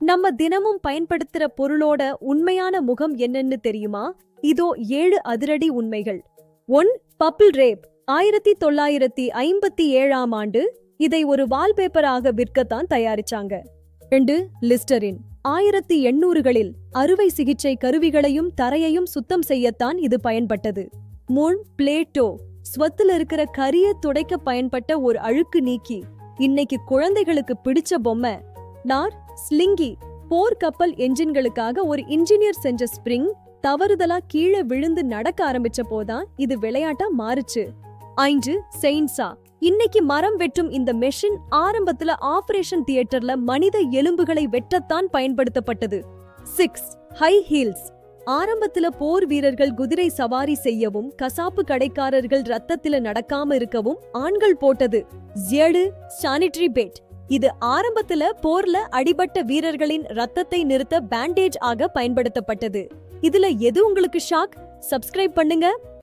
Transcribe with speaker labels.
Speaker 1: நம்ம தினமும் பயன்படுத்துற பொருளோட உண்மையான முகம் என்னன்னு தெரியுமா? இதோ 7 அதிரடி உண்மைகள். 1. Bubble rape. 1957ஆம் ஆண்டு இதை ஒரு வால்பேப்பராக விற்கத்தான் தயாரிச்சாங்க. 2. லிஸ்டரின். 1800களில் அறுவை சிகிச்சை கருவிகளையும் தரையையும் சுத்தம் செய்யத்தான் இது பயன்பட்டது. 3. பிளேட்டோ. ஸ்வத்துல இருக்கிற கரிய துடைக்க பயன்பட்ட ஒரு அழுக்கு நீக்கி இன்னைக்கு குழந்தைகளுக்கு பிடிச்ச பொம்மை. 4. ஸ்லிங்கி. போர் கப்பல் என்ஜின்களுக்காக ஒரு இன்ஜினியர் செஞ்ச ஸ்பிரிங் தவறுதலா கீழே விழுந்து நடக்க ஆரம்பிச்ச போதான் இது விளையாட்டா மாறுச்சு. 5. செயின்சா. இன்னைக்கு மரம் வெட்டும் இந்த மெஷின் ஆரம்பத்துல ஆபரேஷன் தியேட்டர்ல மனித எலும்புகளை வெட்டத்தான் பயன்படுத்தப்பட்டது. 6. High heels. ஆரம்பத்துல போர் வீரர்கள் குதிரை சவாரி செய்யவும் கசாப்பு கடைக்காரர்கள் ரத்தத்தில நடக்காம இருக்கவும் ஆண்கள் போட்டது. 7. Sanitary pad. இது ஆரம்பத்துல போர்ல அடிபட்ட வீரர்களின் ரத்தத்தை நிறுத்த பேண்டேஜ் ஆக பயன்படுத்தப்பட்டது. இதுல எது உங்களுக்கு ஷாக்? சப்ஸ்கிரைப் பண்ணுங்க.